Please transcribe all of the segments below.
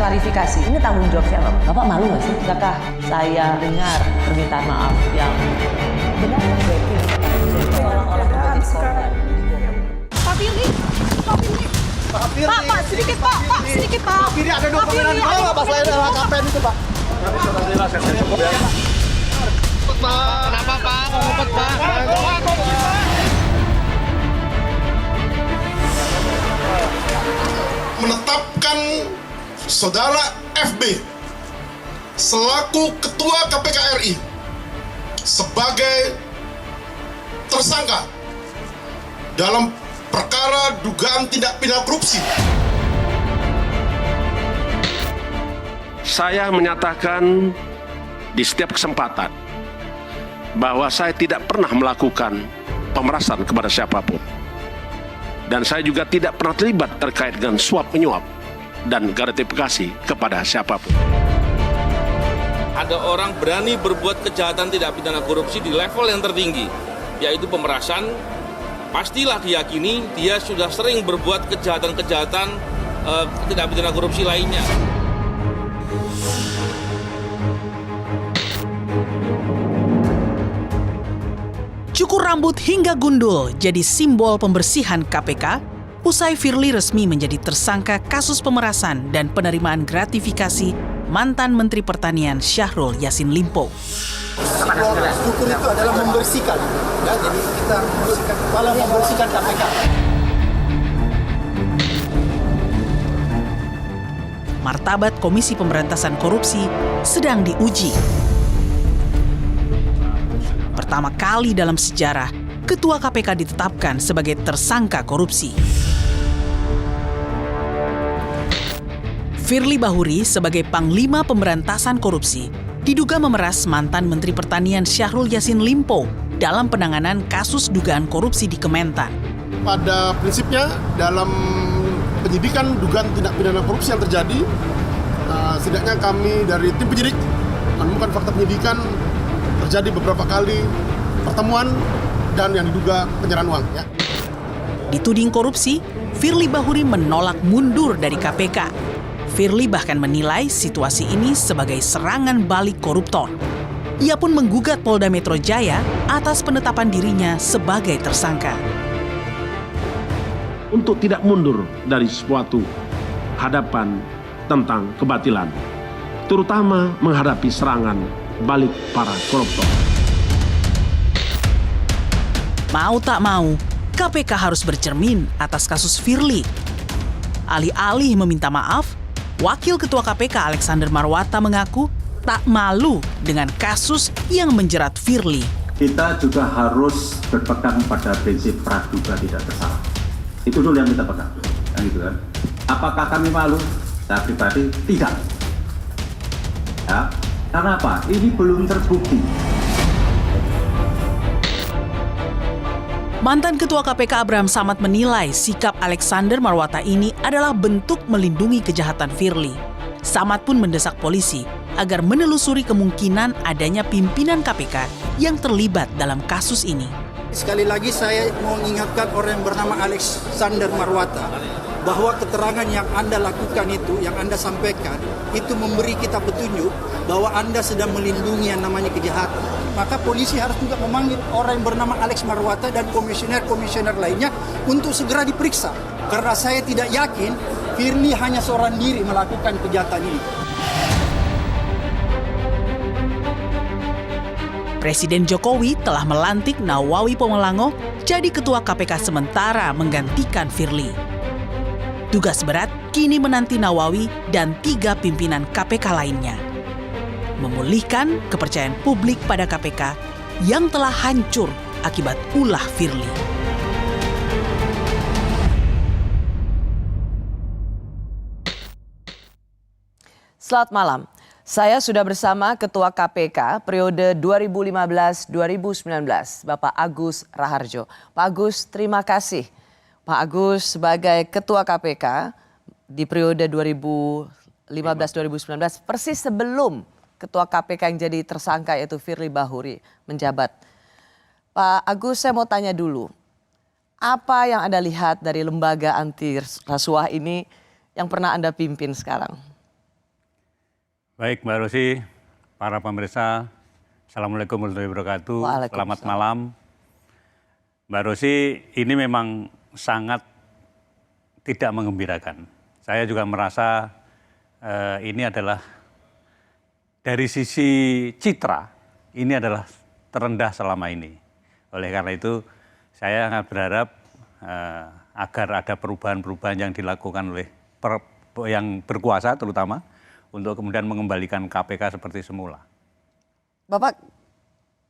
klarifikasi. Ini tanggung jawab siapa? Bapak malu nggak sih? Apakah saya dengar permintaan maaf yang benar terjadi? Orang-orang menjadi korban. Pak Firly, Pak Firly. Pak, sedikit Pak, sedikit Pak. Pak Firly ada dokumen di bawah Pak selain LHKPN itu Pak. Sudah jelas saya cukup ya. Kenapa Pak? Ngumpet Pak. Menetapkan Saudara FB selaku Ketua KPK RI sebagai tersangka dalam perkara dugaan tindak pidana korupsi. Saya menyatakan di setiap kesempatan bahwa saya tidak pernah melakukan pemerasan kepada siapapun. Dan saya juga tidak pernah terlibat terkait dengan suap menyuap dan gratifikasi kepada siapapun. Ada orang berani berbuat kejahatan tidak pidana korupsi di level yang tertinggi, yaitu pemerasan. Pastilah diyakini dia sudah sering berbuat kejahatan-kejahatan tidak pidana korupsi lainnya. Cukur rambut hingga gundul jadi simbol pembersihan KPK usai Firly resmi menjadi tersangka kasus pemerasan dan penerimaan gratifikasi mantan Menteri Pertanian Syahrul Yassin Limpo. Cukur itu adalah membersihkan, ya, jadi kita membersihkan kepala, membersihkan KPK. Martabat Komisi Pemberantasan Korupsi sedang diuji. Pertama kali dalam sejarah, Ketua KPK ditetapkan sebagai tersangka korupsi. Firly Bahuri sebagai Panglima Pemberantasan Korupsi diduga memeras mantan Menteri Pertanian Syahrul Yassin Limpo dalam penanganan kasus dugaan korupsi di Kementan. Pada prinsipnya dalam penyidikan dugaan tindak pidana korupsi yang terjadi, setidaknya kami dari tim penyidik menemukan fakta penyidikan terjadi beberapa kali pertemuan dan yang diduga penyerahan uang. Ya. Dituding korupsi, Firly Bahuri menolak mundur dari KPK. Firly bahkan menilai situasi ini sebagai serangan balik koruptor. Ia pun menggugat Polda Metro Jaya atas penetapan dirinya sebagai tersangka. Untuk tidak mundur dari suatu hadapan tentang kebatilan, terutama menghadapi serangan balik para koruptor. Mau tak mau, KPK harus bercermin atas kasus Firly. Alih-alih meminta maaf, Wakil Ketua KPK Alexander Marwata mengaku tak malu dengan kasus yang menjerat Firly. Kita juga harus berpegang pada prinsip praduga tidak bersalah. Itu dulu yang kita pegang. Kan gitu kan? Apakah kami malu? Saya pribadi tidak. Ya. Karena apa? Ini belum terbukti. Mantan Ketua KPK Abraham Samad menilai sikap Alexander Marwata ini adalah bentuk melindungi kejahatan Firly. Samad pun mendesak polisi agar menelusuri kemungkinan adanya pimpinan KPK yang terlibat dalam kasus ini. Sekali lagi saya mau mengingatkan orang yang bernama Alexander Marwata bahwa keterangan yang Anda lakukan itu, yang Anda sampaikan, itu memberi kita petunjuk bahwa Anda sedang melindungi yang namanya kejahatan. Maka polisi harus juga memanggil orang yang bernama Alex Marwata dan komisioner-komisioner lainnya untuk segera diperiksa. Karena saya tidak yakin Firly hanya seorang diri melakukan kejahatan ini. Presiden Jokowi telah melantik Nawawi Pomelango jadi Ketua KPK sementara menggantikan Firly. Tugas berat kini menanti Nawawi dan 3 pimpinan KPK lainnya. Memulihkan kepercayaan publik pada KPK yang telah hancur akibat ulah Firly. Selamat malam. Saya sudah bersama Ketua KPK periode 2015-2019, Bapak Agus Raharjo. Pak Agus, terima kasih. Pak Agus sebagai Ketua KPK di periode 2015-2019, persis sebelum Ketua KPK yang jadi tersangka yaitu Firly Bahuri menjabat. Pak Agus, saya mau tanya dulu, apa yang Anda lihat dari lembaga anti rasuah ini yang pernah Anda pimpin sekarang? Baik Mbak Rosi, para pemirsa, Assalamualaikum warahmatullahi wabarakatuh. Selamat malam. Mbak Rosi, ini memang sangat tidak mengembirakan. Saya juga merasa ini adalah dari sisi citra, ini adalah terendah selama ini. Oleh karena itu, saya sangat berharap agar ada perubahan-perubahan yang dilakukan oleh yang berkuasa terutama, untuk kemudian mengembalikan KPK seperti semula. Bapak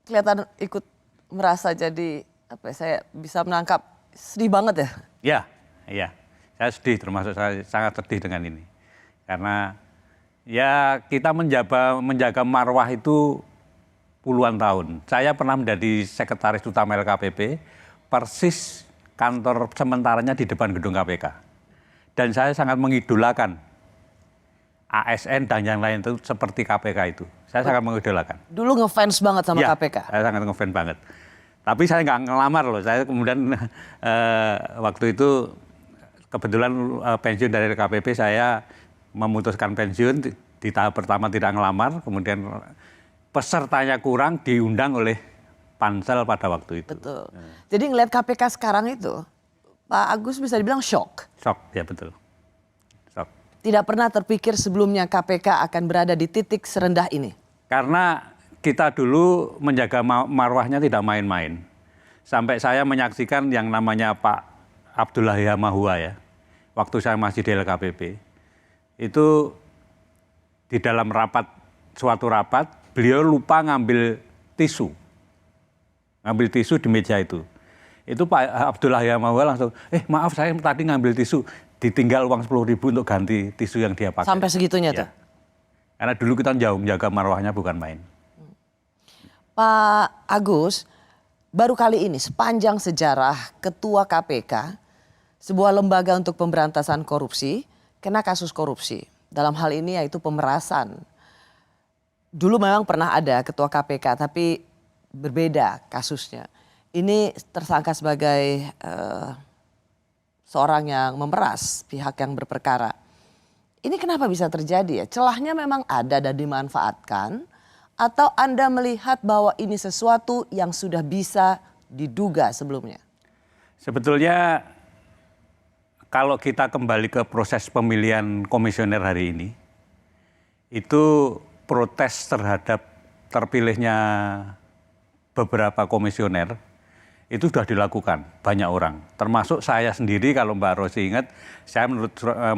kelihatan ikut merasa jadi, saya bisa menangkap, sedih banget ya? Iya. Saya sedih, termasuk saya sangat sedih dengan ini. Karena ya kita menjaga marwah itu puluhan tahun. Saya pernah menjadi sekretaris utama LKPP, persis kantor sementaranya di depan gedung KPK. Dan saya sangat mengidolakan ASN dan yang lain itu seperti KPK itu. Saya sangat mengidolakan. Dulu ngefans banget sama KPK? Saya sangat ngefans banget. Tapi saya nggak ngelamar loh. Saya kemudian waktu itu kebetulan pensiun dari LKPP, saya memutuskan pensiun. Di tahap pertama tidak ngelamar, kemudian pesertanya kurang, diundang oleh pansel pada waktu itu. Betul. Jadi ngelihat KPK sekarang itu, Pak Agus bisa dibilang shock. Shock, ya betul. Tidak pernah terpikir sebelumnya KPK akan berada di titik serendah ini? Karena kita dulu menjaga marwahnya tidak main-main. Sampai saya menyaksikan yang namanya Pak Abdullah Yamahua ya, waktu saya masih di LKPP, itu di dalam suatu rapat, beliau lupa ngambil tisu di meja itu. Itu Pak Abdullah Yamahua langsung, maaf saya tadi ngambil tisu. Ditinggal uang 10.000 untuk ganti tisu yang dia pakai. Sampai segitunya tuh? Karena dulu kita jauh menjaga marwahnya bukan main. Pak Agus, baru kali ini sepanjang sejarah Ketua KPK, sebuah lembaga untuk pemberantasan korupsi, kena kasus korupsi. Dalam hal ini yaitu pemerasan. Dulu memang pernah ada Ketua KPK, tapi berbeda kasusnya. Ini tersangka sebagai seorang yang memeras pihak yang berperkara. Ini kenapa bisa terjadi ya? Celahnya memang ada dan dimanfaatkan, atau Anda melihat bahwa ini sesuatu yang sudah bisa diduga sebelumnya? Sebetulnya kalau kita kembali ke proses pemilihan komisioner hari ini, itu protes terhadap terpilihnya beberapa komisioner, itu sudah dilakukan banyak orang, termasuk saya sendiri. Kalau Mbak Rosi ingat, saya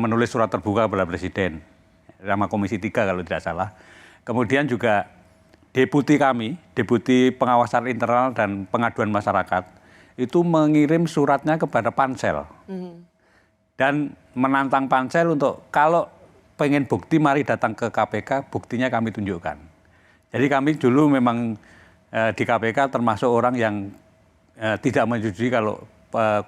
menulis surat terbuka kepada Presiden sama Komisi 3 kalau tidak salah. Kemudian juga deputi kami, deputi pengawasan internal dan pengaduan masyarakat, itu mengirim suratnya kepada Pansel dan menantang Pansel untuk kalau pengen bukti mari datang ke KPK, buktinya kami tunjukkan. Jadi kami dulu memang di KPK termasuk orang yang tidak menyetujui kalau Pak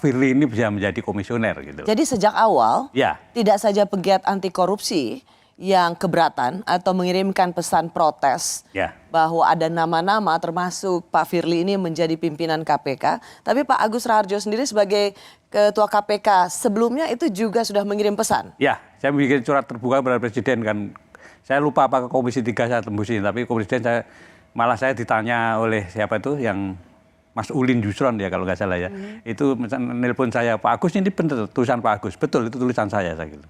Firly ini bisa menjadi komisioner gitu. Jadi sejak awal tidak saja pegiat anti korupsi yang keberatan atau mengirimkan pesan protes bahwa ada nama-nama termasuk Pak Firly ini menjadi pimpinan KPK, tapi Pak Agus Raharjo sendiri sebagai Ketua KPK sebelumnya itu juga sudah mengirim pesan. Ya, saya bikin surat terbuka kepada Presiden kan. Saya lupa apa ke Komisi 3 saya tembusin, tapi Presiden malah saya ditanya oleh siapa itu yang Mas Ulin Yusron ya kalau nggak salah ya. Itu nelpon saya, Pak Agus ini benar tulisan Pak Agus. Betul itu tulisan saya gitu.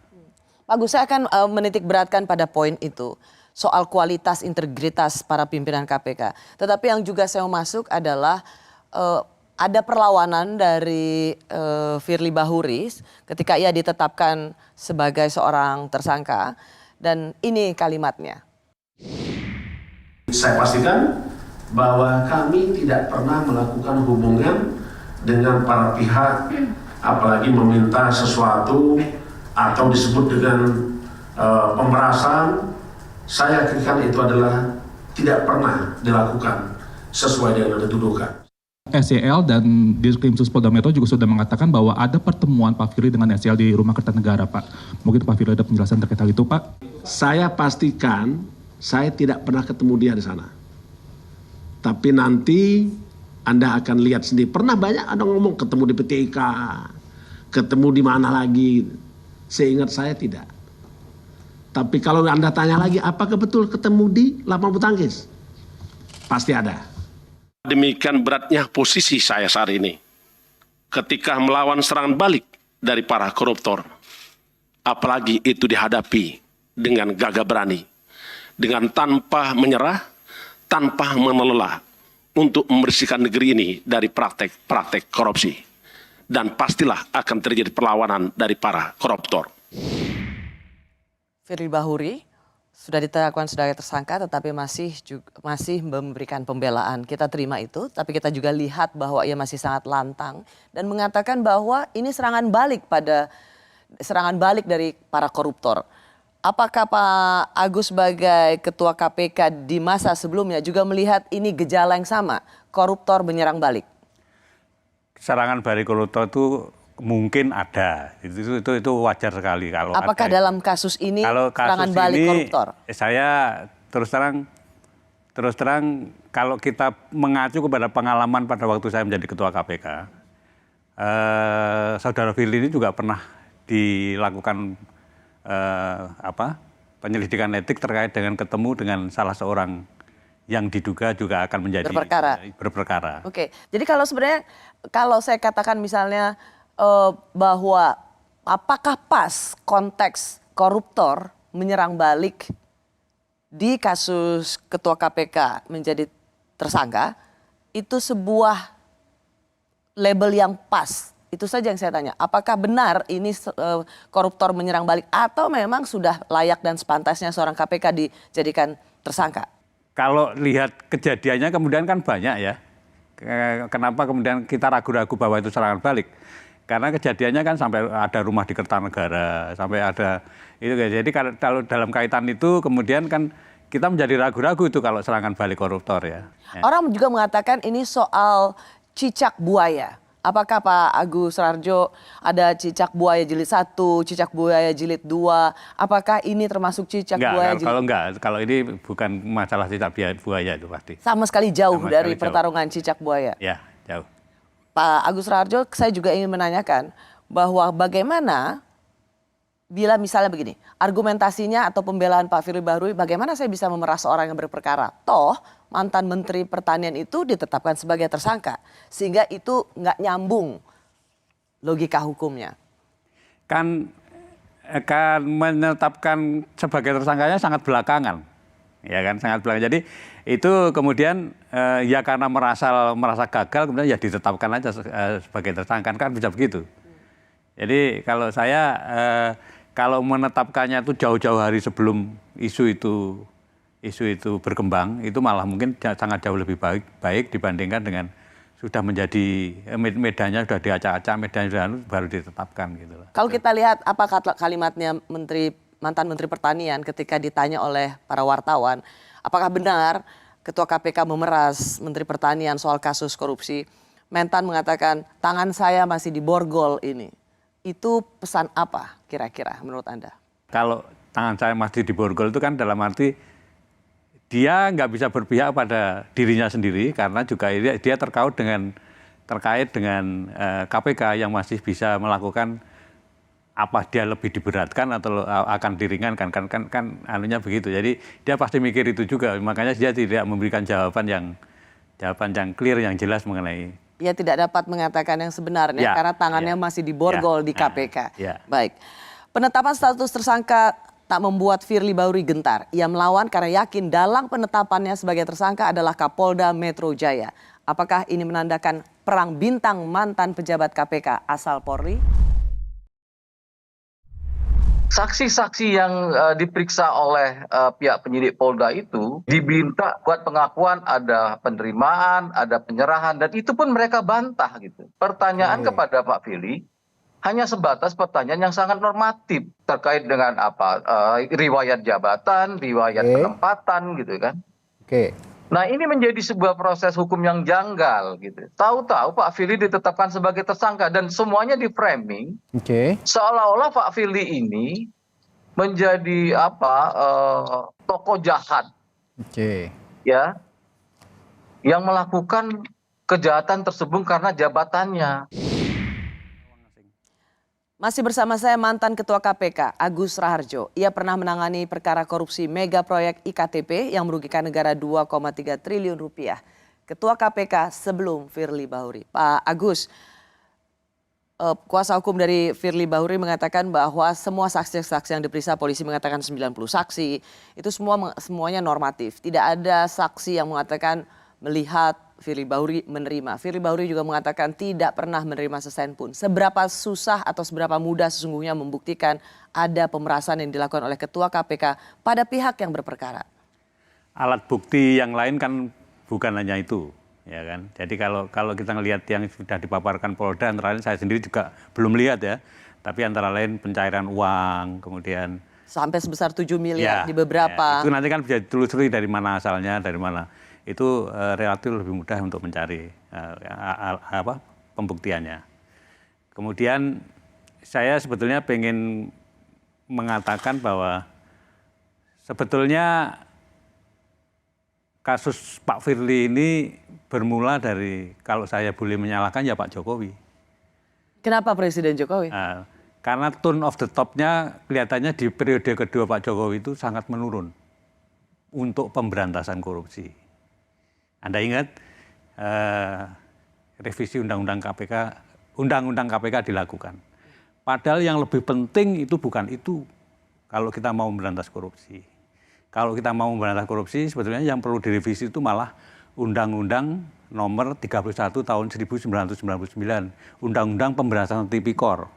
Pak Agus, saya akan menitik beratkan pada poin itu. Soal kualitas integritas para pimpinan KPK. Tetapi yang juga saya mau masuk adalah ada perlawanan dari Firly Bahuri ketika ia ditetapkan sebagai seorang tersangka. Dan ini kalimatnya. Saya pastikan bahwa kami tidak pernah melakukan hubungan dengan para pihak, apalagi meminta sesuatu atau disebut dengan pemerasan. Saya yakin itu adalah tidak pernah dilakukan sesuai dengan yang dituduhkan. SEL dan Ditkrimsus Polda Metro juga sudah mengatakan bahwa ada pertemuan Pak Firly dengan SEL di Rumah Kertanegara, Pak. Mungkin Pak Firly ada penjelasan terkait hal itu, Pak? Saya pastikan saya tidak pernah ketemu dia di sana. Tapi nanti Anda akan lihat sendiri. Pernah banyak ada ngomong ketemu di PTIK, ketemu di mana lagi. Seingat saya tidak. Tapi kalau Anda tanya lagi, apakah betul ketemu di lapangan bulu tangkis? Pasti ada. Demikian beratnya posisi saya saat ini ketika melawan serangan balik dari para koruptor. Apalagi itu dihadapi dengan gagah berani, dengan tanpa menyerah, tanpa menelelah untuk membersihkan negeri ini dari praktek-praktek korupsi. Dan pastilah akan terjadi perlawanan dari para koruptor. Firly Bahuri sudah ditetapkan sebagai tersangka tetapi masih memberikan pembelaan. Kita terima itu, tapi kita juga lihat bahwa ia masih sangat lantang dan mengatakan bahwa ini serangan balik dari para koruptor. Apakah Pak Agus sebagai Ketua KPK di masa sebelumnya juga melihat ini gejala yang sama, koruptor menyerang balik? Serangan balik koruptor itu mungkin ada, itu wajar sekali kalau. Apakah ada. Dalam kasus ini kalau serangan kasus balik ini, koruptor? Saya terus terang kalau kita mengacu kepada pengalaman pada waktu saya menjadi Ketua KPK, Saudara Firly ini juga pernah dilakukan penyelidikan etik terkait dengan ketemu dengan salah seorang yang diduga juga akan menjadi berperkara. Oke, jadi kalau saya katakan misalnya bahwa apakah pas konteks koruptor menyerang balik di kasus Ketua KPK menjadi tersangka, itu sebuah label yang pas? Itu saja yang saya tanya. Apakah benar ini koruptor menyerang balik atau memang sudah layak dan sepantasnya seorang KPK dijadikan tersangka? Kalau lihat kejadiannya kemudian kan banyak ya. Kenapa kemudian kita ragu-ragu bahwa itu serangan balik? Karena kejadiannya kan sampai ada rumah di Kertanegara, sampai ada itu. Jadi kalau dalam kaitan itu kemudian kan kita menjadi ragu-ragu itu kalau serangan balik koruptor ya. Orang juga mengatakan ini soal cicak buaya. Apakah Pak Agus Rarjo ada cicak buaya jilid 1, cicak buaya jilid 2? Apakah ini termasuk cicak buaya jilid? Kalau ini bukan masalah cicak buaya itu pasti. Sama sekali jauh dari pertarungan cicak buaya. Ya, jauh. Pak Agus Rarjo, saya juga ingin menanyakan bahwa bagaimana bila misalnya begini, argumentasinya atau pembelaan Pak Firly Bahuri, bagaimana saya bisa memeras orang yang berperkara? Toh mantan Menteri Pertanian itu ditetapkan sebagai tersangka, sehingga itu nggak nyambung logika hukumnya. Kan menetapkan sebagai tersangkanya sangat belakangan, ya kan, sangat belakangan. Jadi itu kemudian ya karena merasa gagal kemudian ya ditetapkan aja sebagai tersangka, kan bisa begitu. Jadi kalau saya kalau menetapkannya itu jauh-jauh hari sebelum isu itu berkembang, itu malah mungkin sangat jauh lebih baik dibandingkan dengan sudah menjadi medannya sudah diacak-acak, medannya sudah baru ditetapkan gitu. Kalau kita lihat apa kalimatnya mantan Menteri Pertanian ketika ditanya oleh para wartawan, apakah benar Ketua KPK memeras Menteri Pertanian soal kasus korupsi? Mentan mengatakan tangan saya masih diborgol ini. Itu pesan apa kira-kira menurut Anda? Kalau tangan saya masih diborgol itu kan dalam arti dia nggak bisa berpihak pada dirinya sendiri karena juga dia terkait dengan KPK yang masih bisa melakukan apa dia lebih diberatkan atau akan diringankan kan anunya begitu. Jadi dia pasti mikir itu juga, makanya dia tidak memberikan jawaban yang clear, yang jelas mengenai. Ia tidak dapat mengatakan yang sebenarnya karena tangannya masih diborgol di KPK. Baik, penetapan status tersangka tak membuat Firly Bahuri gentar. Ia melawan karena yakin dalam penetapannya sebagai tersangka adalah Kapolda Metro Jaya. Apakah ini menandakan perang bintang mantan pejabat KPK asal Polri? Saksi-saksi yang diperiksa oleh pihak penyidik Polda itu diminta buat pengakuan, ada penerimaan, ada penyerahan, dan itu pun mereka bantah gitu. Pertanyaan kepada Pak Firly hanya sebatas pertanyaan yang sangat normatif terkait dengan apa riwayat jabatan, riwayat penempatan gitu kan. Nah ini menjadi sebuah proses hukum yang janggal gitu. Tahu-tahu Pak Firly ditetapkan sebagai tersangka dan semuanya di framing seolah-olah Pak Firly ini menjadi tokoh jahat, ya, yang melakukan kejahatan tersebut karena jabatannya. Masih bersama saya mantan Ketua KPK, Agus Raharjo. Ia pernah menangani perkara korupsi mega proyek IKTP yang merugikan negara 2,3 triliun rupiah. Ketua KPK sebelum Firly Bahuri. Pak Agus, kuasa hukum dari Firly Bahuri mengatakan bahwa semua saksi-saksi yang diperiksa, polisi mengatakan 90 saksi, itu semuanya normatif. Tidak ada saksi yang mengatakan melihat Firly Bahuri menerima. Firly Bahuri juga mengatakan tidak pernah menerima sesen pun. Seberapa susah atau seberapa mudah sesungguhnya membuktikan ada pemerasan yang dilakukan oleh Ketua KPK pada pihak yang berperkara? Alat bukti yang lain kan bukan hanya itu, ya kan. Jadi kalau kita ngelihat yang sudah dipaparkan Polda, antara lain saya sendiri juga belum lihat ya. Tapi antara lain pencairan uang, kemudian sampai sebesar 7 miliar di beberapa. Ya, itu nanti kan bisa ditelusuri dari mana asalnya, dari mana. Itu relatif lebih mudah untuk mencari pembuktiannya. Kemudian saya sebetulnya pengen mengatakan bahwa sebetulnya kasus Pak Firly ini bermula dari, kalau saya boleh menyalahkan, ya Pak Jokowi. Kenapa Presiden Jokowi? Karena tone of the top-nya kelihatannya di periode kedua Pak Jokowi itu sangat menurun untuk pemberantasan korupsi. Anda ingat revisi Undang-Undang KPK dilakukan. Padahal yang lebih penting itu bukan itu kalau kita mau memberantas korupsi. Kalau kita mau memberantas korupsi sebetulnya yang perlu direvisi itu malah Undang-Undang nomor 31 tahun 1999, Undang-Undang Pemberantasan Tipikor.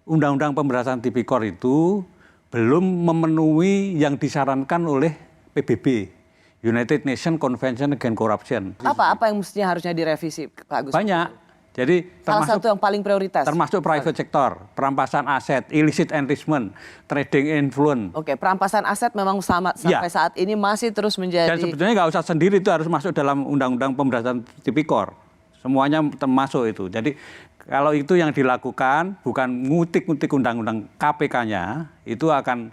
Undang-Undang Pemberantasan Tipikor itu belum memenuhi yang disarankan oleh PBB. United Nations Convention Against Corruption. Apa yang mestinya harusnya direvisi, Pak Agus? Banyak. Jadi salah satu yang paling prioritas. Termasuk private sector, perampasan aset, illicit enrichment, trading influence. Oke, perampasan aset memang sampai saat ini masih terus menjadi. Dan sebetulnya nggak usah sendiri, itu harus masuk dalam Undang-Undang Pemberantasan Tipikor. Semuanya termasuk itu. Jadi kalau itu yang dilakukan, bukan ngutik-ngutik Undang-Undang KPK-nya, itu akan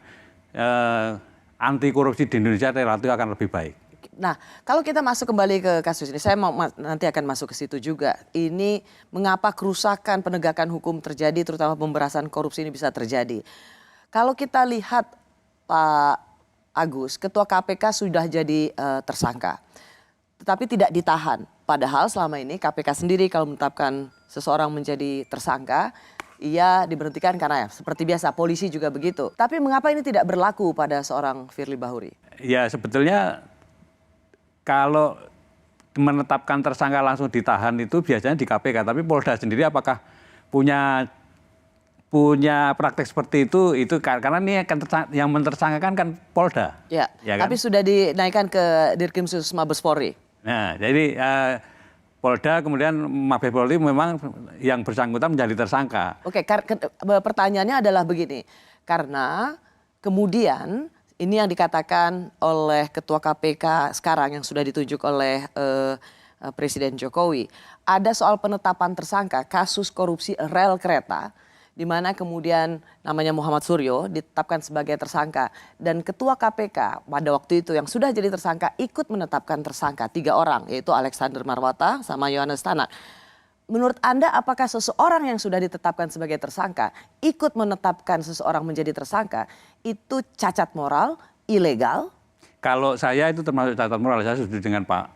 anti korupsi di Indonesia relatif akan lebih baik. Nah, kalau kita masuk kembali ke kasus ini, saya mau nanti akan masuk ke situ juga. Ini mengapa kerusakan penegakan hukum terjadi, terutama pemberantasan korupsi ini bisa terjadi. Kalau kita lihat Pak Agus, Ketua KPK sudah jadi tersangka, tetapi tidak ditahan. Padahal selama ini KPK sendiri kalau menetapkan seseorang menjadi tersangka, ia diberhentikan karena seperti biasa polisi juga begitu. Tapi mengapa ini tidak berlaku pada seorang Firly Bahuri? Ya sebetulnya kalau menetapkan tersangka langsung ditahan itu biasanya di KPK. Tapi Polda sendiri apakah punya praktek seperti itu karena ini yang mentersangkakan kan Polda. Ya, kan? Tapi sudah dinaikkan ke Dirkrimsus Mabes Polri. Nah jadi Polda kemudian Mabes Polri memang yang bersangkutan menjadi tersangka. Oke, pertanyaannya adalah begini. Karena kemudian ini yang dikatakan oleh Ketua KPK sekarang yang sudah ditunjuk oleh Presiden Jokowi. Ada soal penetapan tersangka kasus korupsi rel kereta, di mana kemudian namanya Muhammad Suryo ditetapkan sebagai tersangka. Dan Ketua KPK pada waktu itu yang sudah jadi tersangka ikut menetapkan tersangka 3 orang, yaitu Alexander Marwata sama Yohanes Tanak. Menurut Anda apakah seseorang yang sudah ditetapkan sebagai tersangka ikut menetapkan seseorang menjadi tersangka itu cacat moral, ilegal? Kalau saya itu termasuk cacat moral, saya setuju dengan Pak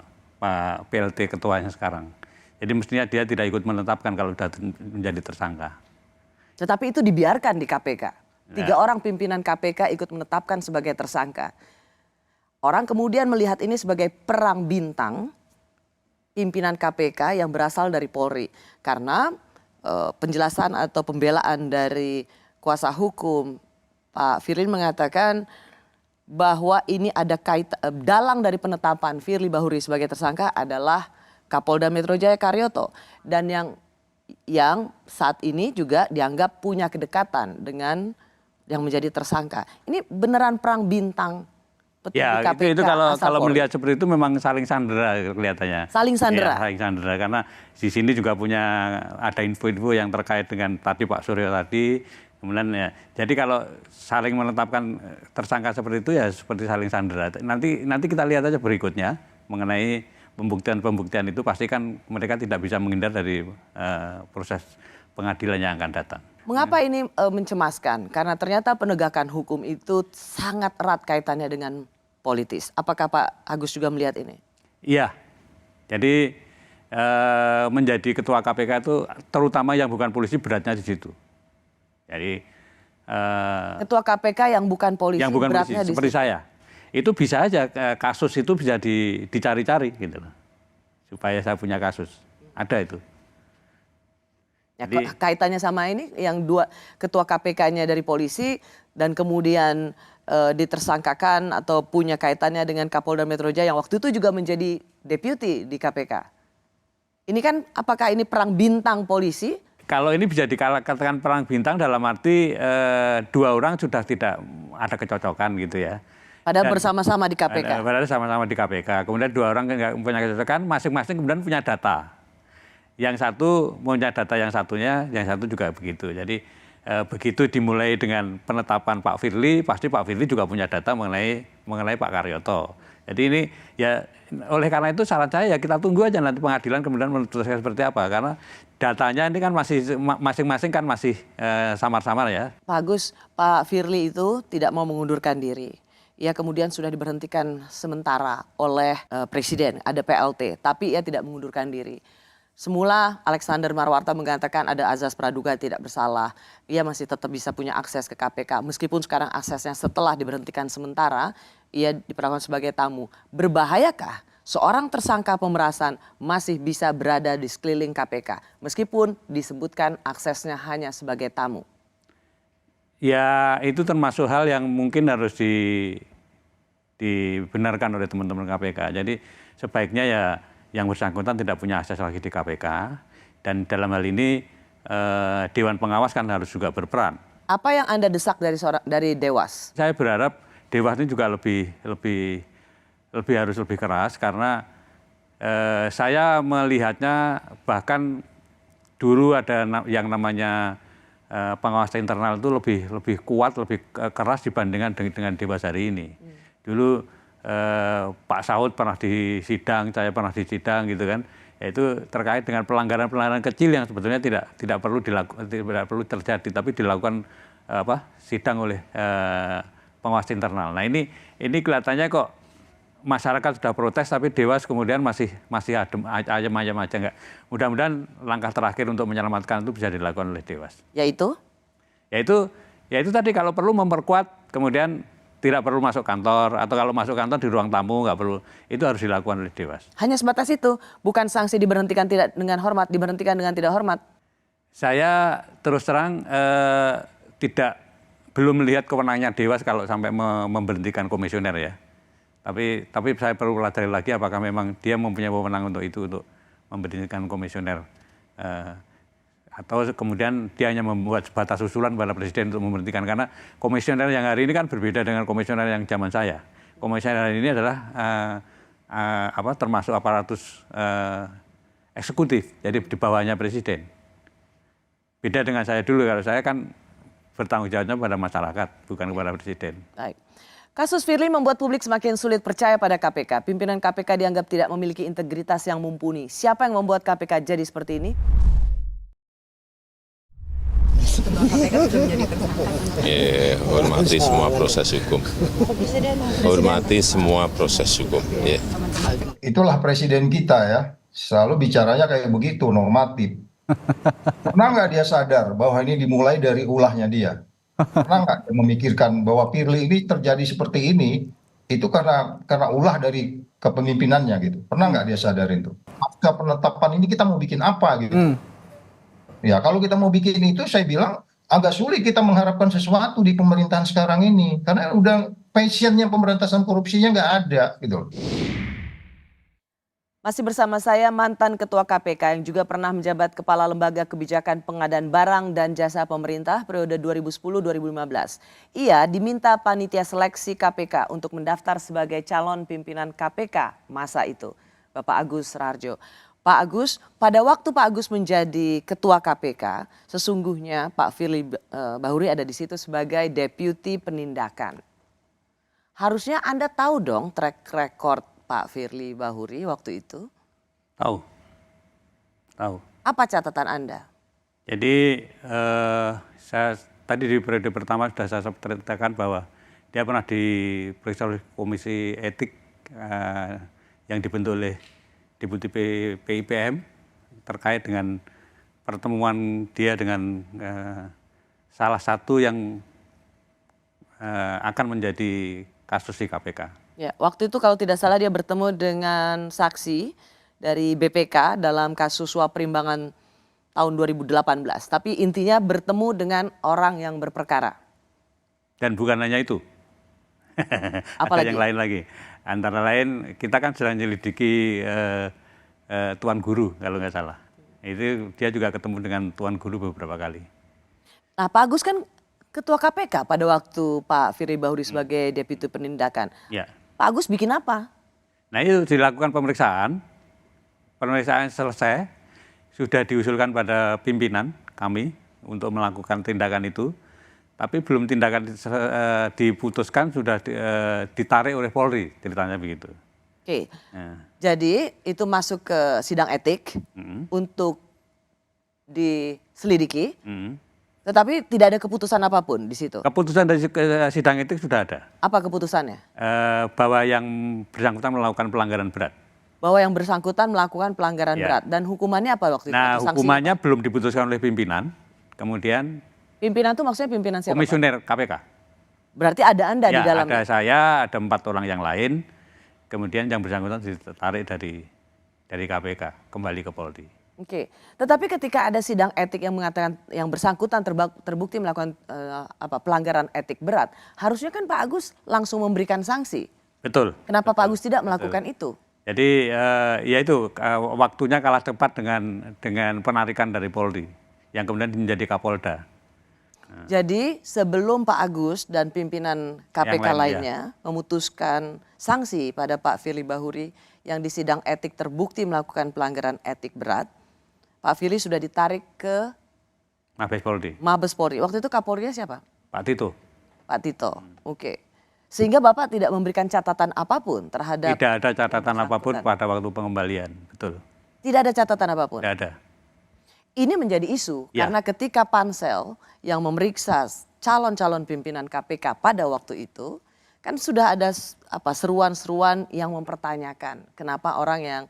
PLT ketuanya sekarang. Jadi mestinya dia tidak ikut menetapkan kalau sudah menjadi tersangka. Tetapi itu dibiarkan di KPK. 3 orang pimpinan KPK ikut menetapkan sebagai tersangka. Orang kemudian melihat ini sebagai perang bintang pimpinan KPK yang berasal dari Polri. Karena penjelasan atau pembelaan dari kuasa hukum Pak Firly mengatakan bahwa ini ada dalang dari penetapan Firly Bahuri sebagai tersangka adalah Kapolda Metro Jaya Karyoto. Dan yang saat ini juga dianggap punya kedekatan dengan yang menjadi tersangka. Ini beneran perang bintang petinggi KPK. Itu kalau melihat seperti itu memang saling sandera kelihatannya. Saling sandera. Ya, saling sandera karena di sini juga ada info-info yang terkait dengan tadi Pak Suryo tadi. Kemudian ya, jadi kalau saling menetapkan tersangka seperti itu ya seperti saling sandera. Nanti kita lihat aja berikutnya mengenai pembuktian itu pasti kan mereka tidak bisa menghindar dari proses pengadilan yang akan datang. Mengapa ini mencemaskan? Karena ternyata penegakan hukum itu sangat erat kaitannya dengan politis. Apakah Pak Agus juga melihat ini? Iya, jadi menjadi ketua KPK itu terutama yang bukan polisi beratnya di situ. Jadi ketua KPK yang bukan polisi yang bukan beratnya polisi, di seperti situ. saya, itu bisa aja kasus itu bisa dicari-cari gitu loh, supaya saya punya kasus, ada itu. Ya, Jadi, kaitannya sama ini yang dua ketua KPK-nya dari polisi dan kemudian ditersangkakan atau punya kaitannya dengan Kapolda Metro Jaya yang waktu itu juga menjadi deputi di KPK. Ini kan apakah ini perang bintang polisi? kalau ini bisa dikatakan perang bintang dalam arti dua orang sudah tidak ada kecocokan gitu ya. Padahal Dan- bersama-sama di KPK. Padahal sama-sama di KPK. Kemudian dua orang nggak punya kecocokan, masing-masing kemudian punya data. Yang satu punya data yang satunya, yang satu juga begitu. Jadi begitu dimulai dengan penetapan Pak Firly, pasti Pak Firly juga punya data mengenai Pak Karyoto. Jadi ini ya oleh karena itu saran saya ya kita tunggu aja nanti pengadilan kemudian memutuskan seperti apa. Karena datanya ini kan masih masing-masing kan masih samar-samar ya. Pak Agus, Pak Firly itu tidak mau mengundurkan diri. Ia kemudian sudah diberhentikan sementara oleh Presiden, ada PLT, tapi ia tidak mengundurkan diri. Semula Alexander Marwata mengatakan ada azas praduga tidak bersalah. Ia masih tetap bisa punya akses ke KPK. Meskipun sekarang aksesnya setelah diberhentikan sementara, ia diperlakukan sebagai tamu. Berbahayakah seorang tersangka pemerasan masih bisa berada di sekeliling KPK? Meskipun disebutkan aksesnya hanya sebagai tamu. Ya itu termasuk hal yang mungkin harus dibenarkan oleh teman-teman KPK. Jadi sebaiknya ya yang bersangkutan tidak punya akses lagi di KPK dan dalam hal ini Dewan Pengawas kan harus juga berperan. Apa yang Anda desak dari Dewas? Saya berharap Dewas ini juga harus lebih keras karena saya melihatnya bahkan dulu ada yang namanya pengawas internal itu lebih kuat, lebih keras dibandingkan dengan Dewas hari ini. Dulu Pak Saud pernah disidang, saya pernah disidang gitu kan, yaitu terkait dengan pelanggaran-pelanggaran kecil yang sebetulnya tidak perlu terjadi, tapi dilakukan sidang oleh pengawas internal. Nah ini kelihatannya kok masyarakat sudah protes, tapi Dewas kemudian masih ayam aja nggak. Mudah-mudahan langkah terakhir untuk menyelamatkan itu bisa dilakukan oleh Dewas. Yaitu tadi kalau perlu memperkuat, kemudian tidak perlu masuk kantor, atau kalau masuk kantor di ruang tamu nggak perlu, itu harus dilakukan oleh Dewas. hanya sebatas itu, bukan sanksi diberhentikan tidak dengan hormat, diberhentikan dengan tidak hormat. Saya terus terang belum melihat kewenangannya Dewas kalau sampai memberhentikan komisioner ya. Tapi saya perlu pelajari lagi apakah memang dia mempunyai wewenang untuk itu, untuk memberhentikan komisioner. Atau kemudian dia hanya membuat sebatas usulan pada Presiden untuk memberhentikan. Karena komisioner yang hari ini kan berbeda dengan komisioner yang zaman saya. Komisioner hari ini adalah termasuk aparatus eksekutif, jadi di bawahnya Presiden. Beda dengan saya dulu, kalau saya kan bertanggung jawabnya pada masyarakat, bukan kepada Presiden. Baik. Kasus Firly membuat publik semakin sulit percaya pada KPK. Pimpinan KPK dianggap tidak memiliki integritas yang mumpuni. Siapa yang membuat KPK jadi seperti ini? Hormati semua proses hukum. Hormati semua proses hukum. Itulah presiden kita ya, selalu bicaranya kayak begitu, normatif. Pernah nggak dia sadar bahwa ini dimulai dari ulahnya dia? Pernah nggak dia memikirkan bahwa Firly ini terjadi seperti ini, itu karena ulah dari kepemimpinannya gitu? Pernah nggak dia sadar itu? Pasca penetapan ini kita mau bikin apa gitu? Ya kalau kita mau bikin itu, saya bilang agak sulit kita mengharapkan sesuatu di pemerintahan sekarang ini, karena udah passionnya pemberantasan korupsinya nggak ada gitu. Masih bersama saya mantan Ketua KPK yang juga pernah menjabat Kepala Lembaga Kebijakan Pengadaan Barang dan Jasa Pemerintah periode 2010-2015. Ia diminta panitia seleksi KPK untuk mendaftar sebagai calon pimpinan KPK masa itu, Bapak Agus Rarjo. Pak Agus, pada waktu Pak Agus menjadi Ketua KPK, sesungguhnya Pak Firly Bahuri ada di situ sebagai Deputi Penindakan. Harusnya Anda tahu dong track record Pak Firly Bahuri waktu itu? Tahu. Apa catatan Anda? Jadi saya tadi di periode pertama sudah saya ceritakan bahwa dia pernah diperiksa oleh Komisi Etik yang dibentuk oleh Deputi PIPM terkait dengan pertemuan dia dengan salah satu yang akan menjadi kasus di KPK. Ya, waktu itu kalau tidak salah dia bertemu dengan saksi dari BPK dalam kasus suap perimbangan tahun 2018. Tapi intinya bertemu dengan orang yang berperkara. Dan bukan hanya itu. Ada yang lain lagi. Antara lain kita kan sedang menyelidiki Tuan Guru kalau nggak salah. Itu dia juga ketemu dengan Tuan Guru beberapa kali. Nah, Pak Agus kan Ketua KPK pada waktu Pak Firly Bahuri sebagai Deputi Penindakan. Ya. Pak Agus bikin apa? Nah itu dilakukan pemeriksaan selesai, sudah diusulkan pada pimpinan kami untuk melakukan tindakan itu, tapi belum tindakan diputuskan sudah ditarik oleh Polri, ceritanya begitu. Oke, jadi itu masuk ke sidang etik untuk diselidiki. Tetapi tidak ada keputusan apapun di situ. Keputusan dari sidang etik sudah ada. Apa keputusannya? Bahwa yang bersangkutan melakukan pelanggaran berat. Bahwa yang bersangkutan melakukan pelanggaran berat. Dan hukumannya apa waktu itu? Nah, hukumannya belum diputuskan oleh pimpinan. Kemudian pimpinan itu maksudnya pimpinan siapa? Komisioner KPK. Berarti ada Anda di dalamnya? Ada saya, ada 4 orang yang lain. Kemudian yang bersangkutan ditarik dari KPK kembali ke Polri. Oke, tetapi ketika ada sidang etik yang mengatakan yang bersangkutan terbukti melakukan pelanggaran etik berat, harusnya kan Pak Agus langsung memberikan sanksi. Betul. Kenapa Pak Agus tidak melakukan itu? Jadi ya itu waktunya kalah cepat dengan penarikan dari Polri yang kemudian menjadi Kapolda. Jadi sebelum Pak Agus dan pimpinan KPK lainnya memutuskan sanksi pada Pak Firly Bahuri yang di sidang etik terbukti melakukan pelanggaran etik berat, Pak Firly sudah ditarik ke Mabes Polri. Waktu itu Kapolrinya siapa? Pak Tito. Pak Tito, oke. Sehingga Bapak tidak memberikan catatan apapun terhadap... Tidak ada catatan apapun pada waktu pengembalian, betul. Tidak ada catatan apapun? Tidak ada. Ini menjadi isu karena ketika pansel yang memeriksa calon-calon pimpinan KPK pada waktu itu, kan sudah ada seruan-seruan yang mempertanyakan kenapa orang yang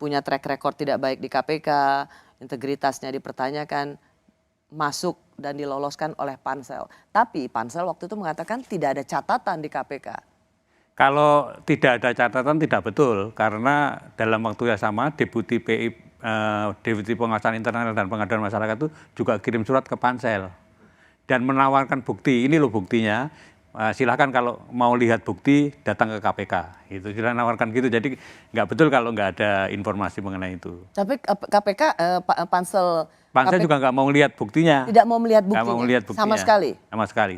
punya track record tidak baik di KPK, integritasnya dipertanyakan, masuk dan diloloskan oleh pansel. Tapi pansel waktu itu mengatakan tidak ada catatan di KPK. Kalau tidak ada catatan tidak betul, karena dalam waktu yang sama Deputi Pengawasan Internal dan Pengaduan Masyarakat itu juga kirim surat ke pansel dan menawarkan bukti. Ini loh buktinya. Silahkan kalau mau lihat bukti datang ke KPK. Itu sudah nawarkan gitu. Jadi nggak betul kalau nggak ada informasi mengenai itu. Tapi KPK pansel juga nggak mau lihat buktinya. Tidak mau melihat buktinya. Nggak mau lihat buktinya. Sama sekali. Sama sekali.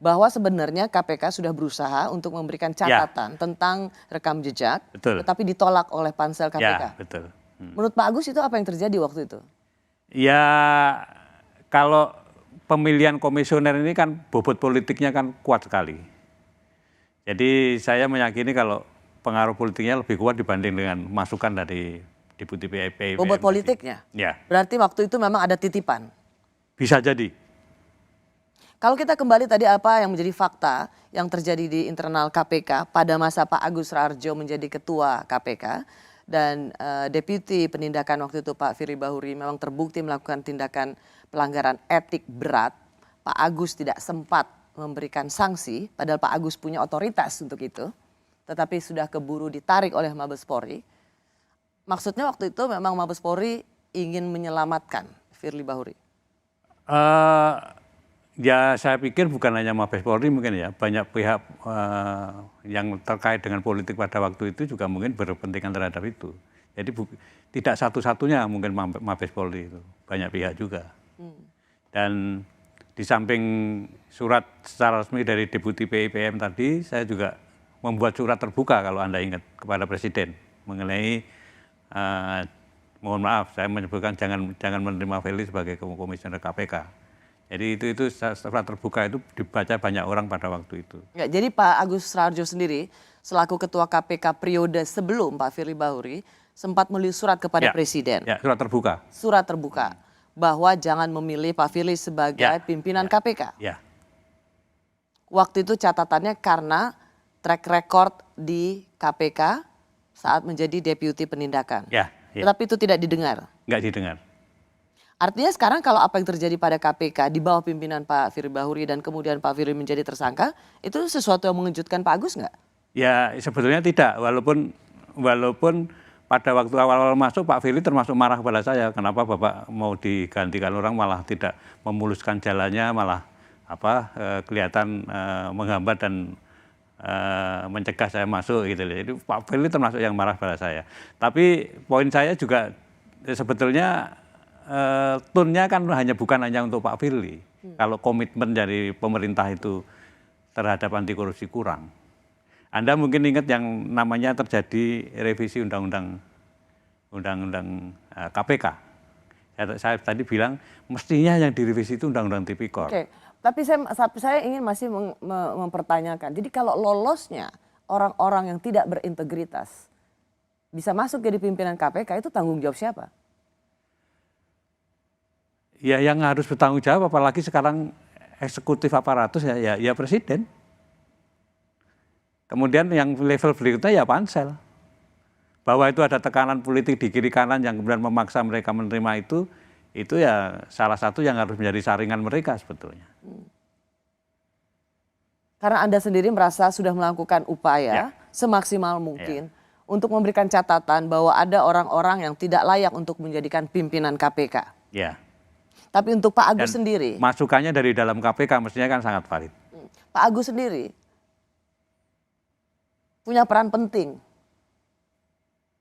Bahwa sebenarnya KPK sudah berusaha untuk memberikan catatan tentang rekam jejak, tetapi ditolak oleh pansel KPK. Ya, betul. Menurut Pak Agus itu apa yang terjadi waktu itu? Ya kalau pemilihan komisioner ini kan bobot politiknya kan kuat sekali. Jadi saya meyakini kalau pengaruh politiknya lebih kuat dibanding dengan masukan dari Deputi PIPM. Bobot politiknya? Ya. Berarti waktu itu memang ada titipan? Bisa jadi. Kalau kita kembali tadi apa yang menjadi fakta yang terjadi di internal KPK pada masa Pak Agus Raharjo menjadi ketua KPK dan Deputi Penindakan waktu itu Pak Firly Bahuri memang terbukti melakukan tindakan pelanggaran etik berat. Pak Agus tidak sempat memberikan sanksi, padahal Pak Agus punya otoritas untuk itu, tetapi sudah keburu ditarik oleh Mabes Polri. Maksudnya waktu itu memang Mabes Polri ingin menyelamatkan Firly Bahuri? Ya saya pikir bukan hanya Mabes Polri mungkin ya, banyak pihak yang terkait dengan politik pada waktu itu juga mungkin berkepentingan terhadap itu. Jadi tidak satu-satunya mungkin Mabes Polri itu, banyak pihak juga. Dan di samping surat secara resmi dari Deputi PIPM tadi, saya juga membuat surat terbuka kalau Anda ingat kepada Presiden mengenai, mohon maaf saya menyebutkan jangan menerima Firly sebagai komisioner KPK. Jadi itu surat terbuka itu dibaca banyak orang pada waktu itu. Ya, jadi Pak Agus Raharjo sendiri selaku Ketua KPK periode sebelum Pak Firly Bahuri sempat menulis surat kepada Presiden. Ya, surat terbuka. Surat terbuka. bahwa jangan memilih Pak Firly sebagai pimpinan KPK. Ya. Waktu itu catatannya karena track record di KPK saat menjadi deputi penindakan. Ya. Tetapi itu tidak didengar. Nggak didengar. Artinya sekarang kalau apa yang terjadi pada KPK di bawah pimpinan Pak Firly Bahuri dan kemudian Pak Firly menjadi tersangka, itu sesuatu yang mengejutkan Pak Agus nggak? Ya sebetulnya tidak, walaupun pada waktu awal-awal masuk Pak Firly termasuk marah kepada saya, kenapa Bapak mau digantikan orang malah tidak memuluskan jalannya, malah kelihatan menghambat dan mencegah saya masuk gitu. Jadi Pak Firly termasuk yang marah pada saya. Tapi poin saya juga sebetulnya tone-nya kan bukan hanya untuk Pak Firly. Kalau komitmen dari pemerintah itu terhadap anti korupsi kurang. Anda mungkin ingat yang namanya terjadi revisi undang-undang KPK. Saya tadi bilang mestinya yang direvisi itu undang-undang tipikor. Oke, tapi saya ingin masih mempertanyakan. Jadi kalau lolosnya orang-orang yang tidak berintegritas bisa masuk jadi pimpinan KPK, itu tanggung jawab siapa? Ya yang harus bertanggung jawab, apalagi sekarang eksekutif aparatus ya presiden. Kemudian yang level berikutnya ya pansel. Bahwa itu ada tekanan politik di kiri kanan yang kemudian memaksa mereka menerima itu ya salah satu yang harus menjadi saringan mereka sebetulnya. Karena Anda sendiri merasa sudah melakukan upaya semaksimal mungkin untuk memberikan catatan bahwa ada orang-orang yang tidak layak untuk menjadikan pimpinan KPK. Ya. Tapi untuk Pak Agus sendiri, masukannya dari dalam KPK mestinya kan sangat valid. Pak Agus sendiri punya peran penting.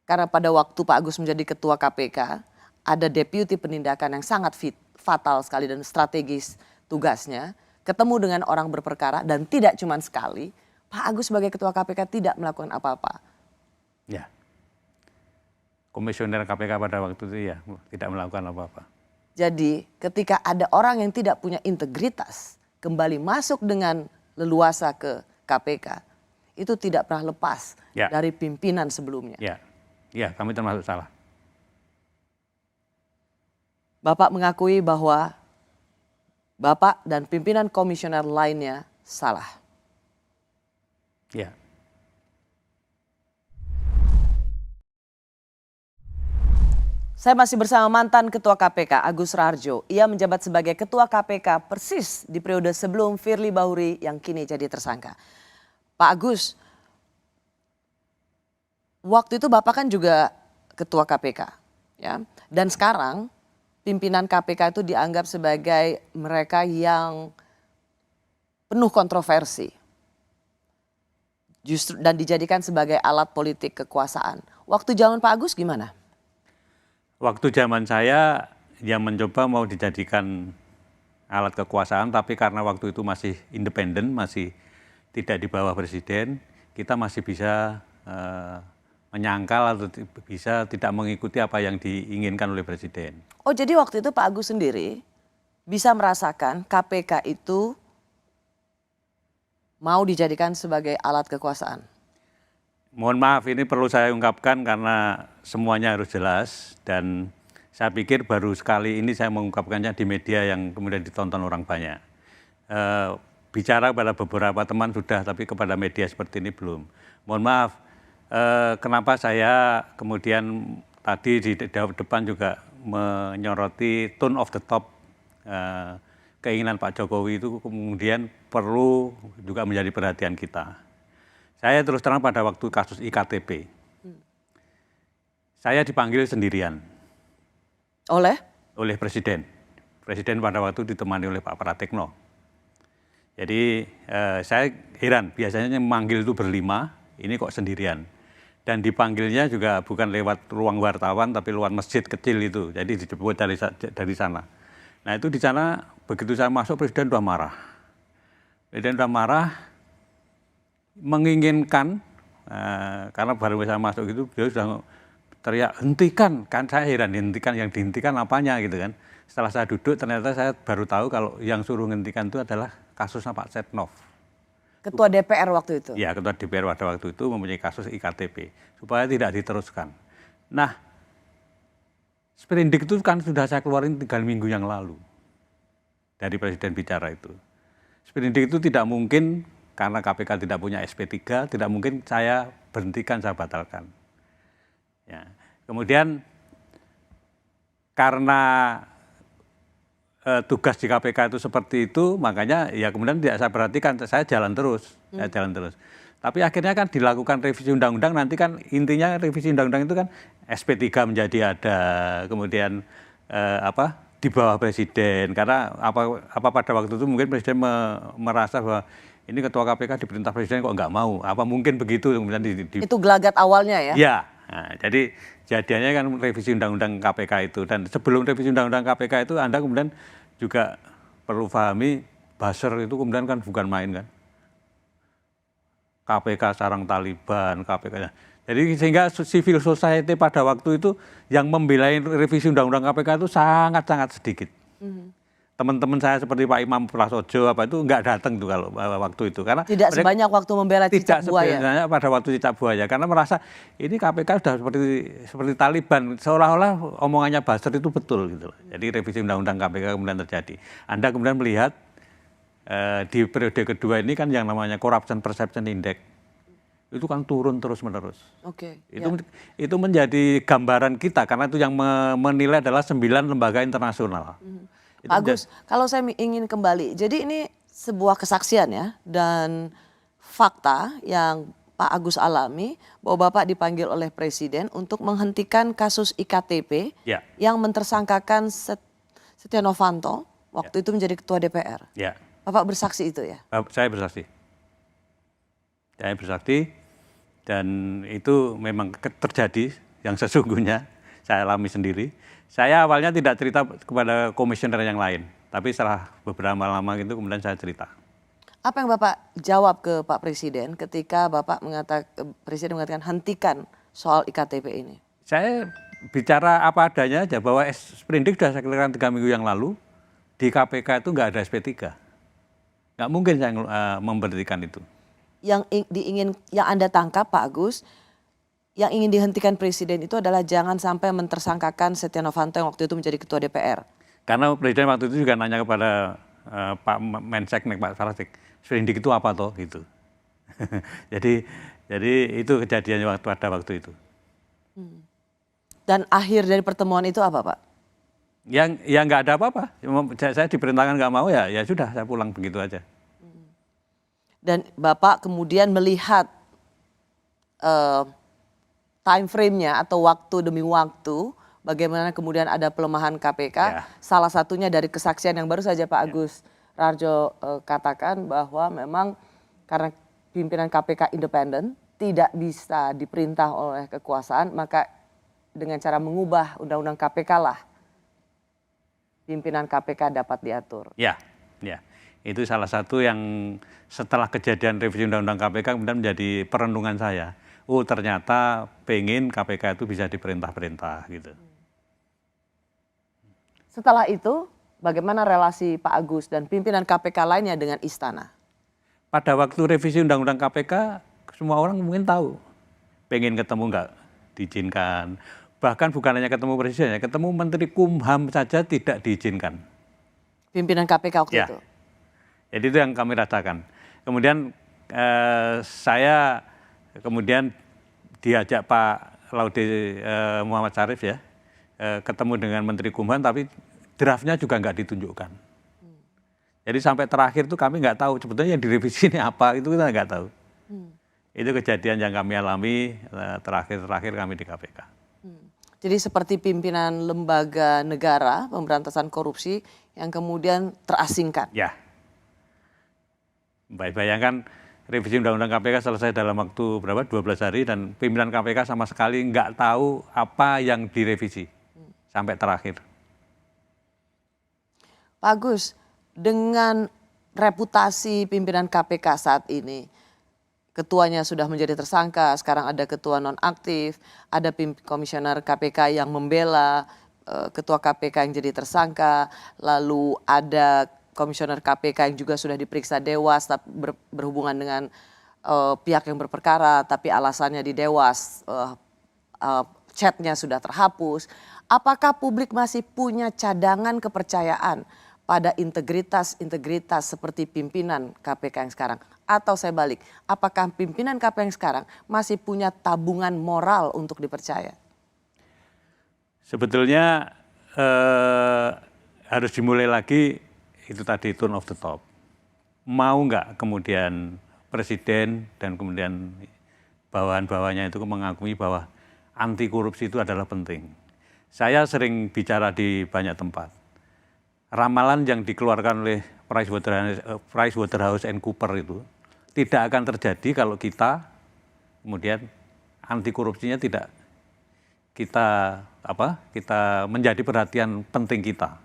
Karena pada waktu Pak Agus menjadi ketua KPK, ada deputi penindakan yang sangat fatal sekali dan strategis tugasnya. Ketemu dengan orang berperkara dan tidak cuma sekali, Pak Agus sebagai ketua KPK tidak melakukan apa-apa. Ya. Komisioner KPK pada waktu itu ya tidak melakukan apa-apa. Jadi ketika ada orang yang tidak punya integritas kembali masuk dengan leluasa ke KPK, itu tidak pernah lepas dari pimpinan sebelumnya. Ya, kami termasuk salah. Bapak mengakui bahwa Bapak dan pimpinan komisioner lainnya salah. Ya. Saya masih bersama mantan Ketua KPK Agus Raharjo. Ia menjabat sebagai Ketua KPK persis di periode sebelum Firly Bahuri yang kini jadi tersangka. Pak Agus, waktu itu Bapak kan juga Ketua KPK, ya. Dan sekarang pimpinan KPK itu dianggap sebagai mereka yang penuh kontroversi. Justru dan dijadikan sebagai alat politik kekuasaan. Waktu zaman Pak Agus gimana? Waktu zaman saya yang mencoba mau dijadikan alat kekuasaan, tapi karena waktu itu masih independen, masih tidak di bawah presiden, kita masih bisa menyangkal atau bisa tidak mengikuti apa yang diinginkan oleh presiden. Oh, jadi waktu itu Pak Agus sendiri bisa merasakan KPK itu mau dijadikan sebagai alat kekuasaan? Mohon maaf, ini perlu saya ungkapkan karena semuanya harus jelas dan saya pikir baru sekali ini saya mengungkapkannya di media yang kemudian ditonton orang banyak. Bicara pada beberapa teman sudah, tapi kepada media seperti ini belum. Mohon maaf, kenapa saya kemudian tadi di depan juga menyoroti tone of the top, keinginan Pak Jokowi itu kemudian perlu juga menjadi perhatian kita. Saya terus terang pada waktu kasus IKTP, saya dipanggil sendirian. Oleh Presiden. Presiden pada waktu ditemani oleh Pak Pratikno. Jadi saya heran, biasanya memanggil itu berlima, ini kok sendirian. Dan dipanggilnya juga bukan lewat ruang wartawan, tapi lewat masjid kecil itu. Jadi dijemput dari sana. Nah itu di sana, begitu saya masuk Presiden sudah marah. Presiden sudah marah, menginginkan, karena baru saya masuk itu, beliau sudah teriak, hentikan, kan saya heran, hentikan, yang dihentikan apanya gitu kan. Setelah saya duduk ternyata saya baru tahu kalau yang suruh hentikan itu adalah kasusnya Pak Setnov. Ketua DPR waktu itu? Ya, Ketua DPR pada waktu itu mempunyai kasus IKTP, supaya tidak diteruskan. Nah, Sprindik itu kan sudah saya keluarin 3 minggu yang lalu dari Presiden bicara itu. Sprindik itu tidak mungkin karena KPK tidak punya SP3, tidak mungkin saya berhentikan, saya batalkan. Ya. Kemudian karena tugas di KPK itu seperti itu, makanya ya kemudian tidak saya perhatikan, saya jalan terus. Tapi akhirnya kan dilakukan revisi undang-undang, nanti kan intinya revisi undang-undang itu kan SP3 menjadi ada, kemudian di bawah presiden, karena apa pada waktu itu mungkin presiden merasa bahwa ini ketua KPK diperintah presiden kok nggak mau, apa mungkin begitu kemudian Itu gelagat awalnya ya? Ya, nah, jadi jadinya kan revisi undang-undang KPK itu, dan sebelum revisi undang-undang KPK itu Anda kemudian juga perlu pahami buzzer itu kemudian kan bukan main kan. KPK sarang Taliban, KPK. Jadi sehingga civil society pada waktu itu yang membela revisi undang-undang KPK itu sangat-sangat sedikit. Teman-teman saya seperti Pak Imam Prasojo itu nggak datang tuh kalau waktu itu, karena tidak sebanyak waktu membela cicak buaya. Tidak pada waktu cicak buaya, karena merasa ini KPK sudah seperti Taliban, seolah-olah omongannya buzzer itu betul gitu loh. Jadi revisi undang-undang KPK kemudian terjadi. Anda kemudian melihat di periode kedua ini kan yang namanya Corruption Perception Index itu kan turun terus-menerus. Itu menjadi gambaran kita, karena itu yang menilai adalah 9 lembaga internasional. Pak Agus, kalau saya ingin kembali, jadi ini sebuah kesaksian ya, dan fakta yang Pak Agus alami bahwa Bapak dipanggil oleh Presiden untuk menghentikan kasus IKTP yang mentersangkakan Setia Novanto waktu itu menjadi Ketua DPR. Bapak bersaksi itu ya? Saya bersaksi. Dan itu memang terjadi yang sesungguhnya, saya alami sendiri. Saya awalnya tidak cerita kepada komisioner yang lain, tapi setelah beberapa lama gitu kemudian saya cerita. Apa yang Bapak jawab ke Pak Presiden ketika Presiden mengatakan hentikan soal IKTP ini? Saya bicara apa adanya aja, bahwa sprindik sudah saya keluarkan 3 minggu yang lalu, di KPK itu nggak ada SP3. Nggak mungkin saya memberhentikan itu. Yang Anda tangkap Pak Agus, yang ingin dihentikan Presiden itu adalah jangan sampai mentersangkakan Setia Novanto yang waktu itu menjadi Ketua DPR. Karena Presiden waktu itu juga nanya kepada Pak Menseknek, Pak Sarasik, sprindik itu apa toh gitu. jadi itu kejadiannya pada waktu itu. Dan akhir dari pertemuan itu apa Pak? Yang nggak ada apa-apa. Saya diperintahkan nggak mau ya sudah, saya pulang begitu aja. Dan Bapak kemudian melihat time frame-nya atau waktu demi waktu, bagaimana kemudian ada pelemahan KPK. Salah satunya dari kesaksian yang baru saja Pak Agus Rarjo katakan bahwa memang karena pimpinan KPK independen, tidak bisa diperintah oleh kekuasaan, maka dengan cara mengubah undang-undang KPK lah pimpinan KPK dapat diatur. Ya. Itu salah satu yang setelah kejadian revisi undang-undang KPK kemudian menjadi perenungan saya. Oh ternyata pengen KPK itu bisa diperintah-perintah gitu. Setelah itu bagaimana relasi Pak Agus dan pimpinan KPK lainnya dengan istana? Pada waktu revisi undang-undang KPK semua orang mungkin tahu. Pengen ketemu nggak diizinkan. Bahkan bukan hanya ketemu presiden, ketemu Menteri Kumham saja tidak diizinkan. Pimpinan KPK waktu itu? Jadi itu yang kami rasakan. Kemudian saya kemudian diajak Pak Laude Muhammad Syarif ya, ketemu dengan Menteri Kumham, tapi draftnya juga nggak ditunjukkan. Jadi sampai terakhir tuh kami nggak tahu sebetulnya yang direvisi ini apa, itu kita nggak tahu. Itu kejadian yang kami alami terakhir kami di KPK. Jadi seperti pimpinan lembaga negara pemberantasan korupsi yang kemudian terasingkan. Ya. Bayangkan revisi undang-undang KPK selesai dalam waktu berapa? 12 hari dan pimpinan KPK sama sekali nggak tahu apa yang direvisi sampai terakhir. Pak Agus, dengan reputasi pimpinan KPK saat ini, ketuanya sudah menjadi tersangka, sekarang ada ketua nonaktif, ada komisioner KPK yang membela ketua KPK yang jadi tersangka, lalu ada komisioner KPK yang juga sudah diperiksa Dewas berhubungan dengan pihak yang berperkara, tapi alasannya di Dewas chatnya sudah terhapus. Apakah publik masih punya cadangan kepercayaan pada integritas seperti pimpinan KPK yang sekarang? Atau saya balik, apakah pimpinan KPK yang sekarang masih punya tabungan moral untuk dipercaya? Sebetulnya harus dimulai lagi itu tadi tone of the top. Mau nggak kemudian presiden dan kemudian bawahan-bawahannya itu mengakui bahwa anti korupsi itu adalah penting. Saya sering bicara di banyak tempat. Ramalan yang dikeluarkan oleh PricewaterhouseCoopers itu tidak akan terjadi kalau kita kemudian anti korupsinya tidak kita menjadi perhatian penting kita.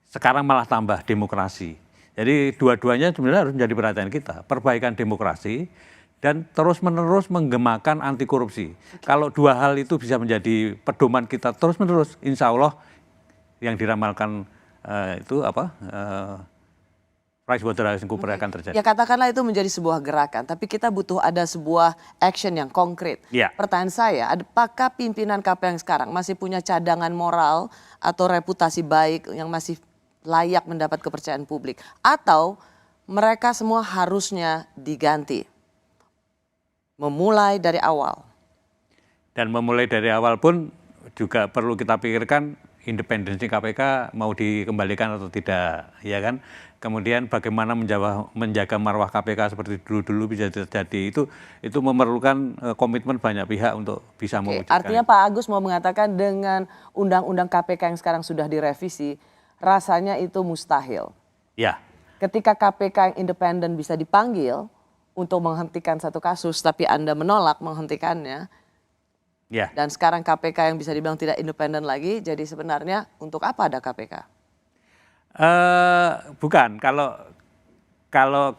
Sekarang malah tambah demokrasi. Jadi dua-duanya sebenarnya harus menjadi perhatian kita. Perbaikan demokrasi dan terus-menerus menggemakan anti korupsi. Kalau dua hal itu bisa menjadi pedoman kita terus-menerus, insya Allah yang diramalkan PricewaterhouseCoopers akan terjadi. Ya katakanlah itu menjadi sebuah gerakan, tapi kita butuh ada sebuah action yang konkret. Ya. Pertanyaan saya, apakah pimpinan KPK yang sekarang masih punya cadangan moral atau reputasi baik yang masih layak mendapat kepercayaan publik? Atau mereka semua harusnya diganti? Memulai dari awal. Dan memulai dari awal pun juga perlu kita pikirkan independensi KPK mau dikembalikan atau tidak, ya kan? Kemudian bagaimana menjaga marwah KPK seperti dulu-dulu bisa terjadi, itu memerlukan komitmen banyak pihak untuk bisa mewujudkan. Artinya Pak Agus mau mengatakan dengan undang-undang KPK yang sekarang sudah direvisi, rasanya itu mustahil. Ya. Ketika KPK yang independen bisa dipanggil untuk menghentikan satu kasus, tapi Anda menolak menghentikannya, ya. Dan sekarang KPK yang bisa dibilang tidak independen lagi, jadi sebenarnya untuk apa ada KPK? Bukan, kalau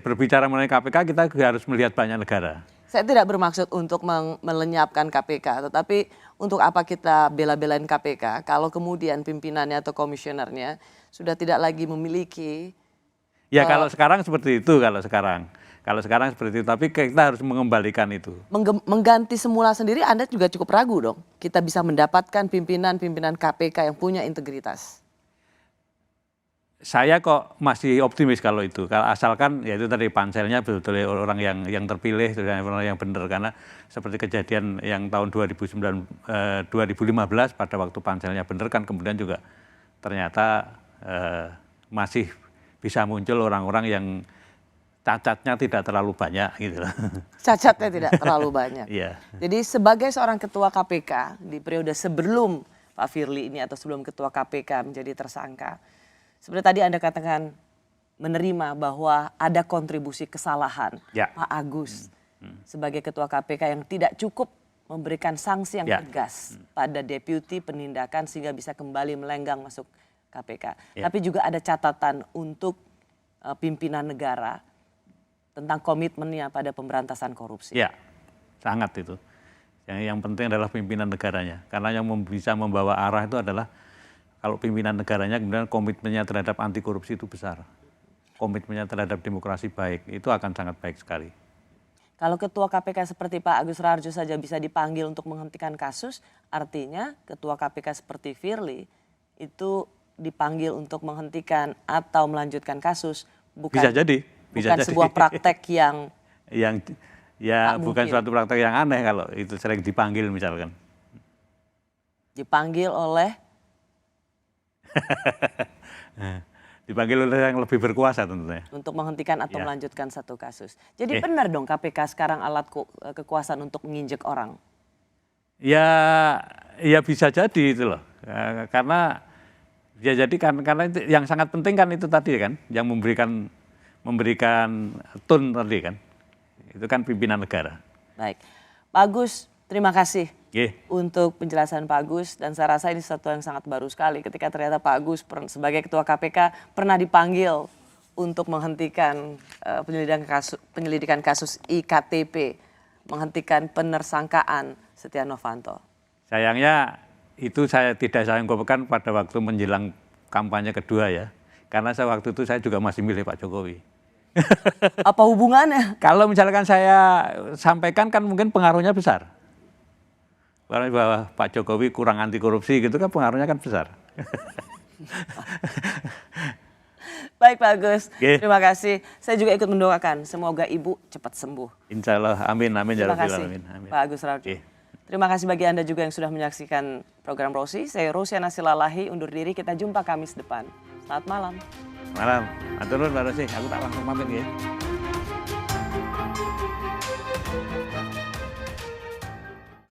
berbicara mengenai KPK kita harus melihat banyak negara. Saya tidak bermaksud untuk melenyapkan KPK, tetapi untuk apa kita bela-belain KPK kalau kemudian pimpinannya atau komisionernya sudah tidak lagi memiliki. Ya kalau sekarang seperti itu, kalau sekarang seperti itu, tapi kita harus mengembalikan itu. Mengganti semula sendiri Anda juga cukup ragu dong. Kita bisa mendapatkan pimpinan KPK yang punya integritas. Saya kok masih optimis kalau itu, kalau asalkan ya itu tadi panselnya betul-betul orang yang terpilih, orang yang benar, karena seperti kejadian yang tahun 2015 pada waktu panselnya benar kan kemudian juga ternyata masih bisa muncul orang-orang yang cacatnya tidak terlalu banyak gitu. Cacatnya tidak terlalu banyak. Iya. Jadi sebagai seorang ketua KPK di periode sebelum Pak Firly ini atau sebelum ketua KPK menjadi tersangka, seperti tadi Anda katakan menerima bahwa ada kontribusi kesalahan Pak Agus sebagai ketua KPK yang tidak cukup memberikan sanksi yang tegas pada deputi penindakan sehingga bisa kembali melenggang masuk KPK. Tapi juga ada catatan untuk pimpinan negara tentang komitmennya pada pemberantasan korupsi. Ya, sangat itu. Yang penting adalah pimpinan negaranya. Karena yang bisa membawa arah itu adalah kalau pimpinan negaranya kemudian komitmennya terhadap anti korupsi itu besar. Komitmennya terhadap demokrasi baik, itu akan sangat baik sekali. Kalau ketua KPK seperti Pak Agus Raharjo saja bisa dipanggil untuk menghentikan kasus, artinya ketua KPK seperti Firly itu dipanggil untuk menghentikan atau melanjutkan kasus. Bisa jadi. Bukan sebuah praktek yang bukan suatu praktek yang aneh kalau itu sering dipanggil misalkan. Dipanggil oleh? Dipanggil oleh yang lebih berkuasa tentunya. Untuk menghentikan atau melanjutkan satu kasus. Jadi benar dong KPK sekarang alat kekuasaan untuk menginjek orang? Ya bisa jadi itu loh. Karena karena yang sangat penting kan itu tadi kan, yang memberikan tone tadi kan, itu kan pimpinan negara. Baik, Pak Agus, terima kasih untuk penjelasan Pak Agus, dan saya rasa ini sesuatu yang sangat baru sekali ketika ternyata Pak Agus sebagai ketua KPK pernah dipanggil untuk menghentikan penyelidikan kasus IKTP, menghentikan penersangkaan Setia Novanto. Sayangnya itu saya sanggup-sanggup pada waktu menjelang kampanye kedua ya. Karena waktu itu saya juga masih milih Pak Jokowi. Apa hubungannya? Kalau misalkan saya sampaikan kan mungkin pengaruhnya besar. bahwa Pak Jokowi kurang anti korupsi gitu kan pengaruhnya kan besar. Baik Pak Agus, Oke. terima kasih. Saya juga ikut mendoakan semoga Ibu cepat sembuh. Insya Allah, amin, amin, ya Terima Rabbil kasih alamin. Amin. Pak Agus Raharjo. Oke. Terima kasih bagi Anda juga yang sudah menyaksikan program Rosi. Saya Rosiana Silalahi undur diri, kita jumpa Kamis depan. Selamat malam. Malam, atur nuhun Mbak Rosi, aku tak langsung pamit ya.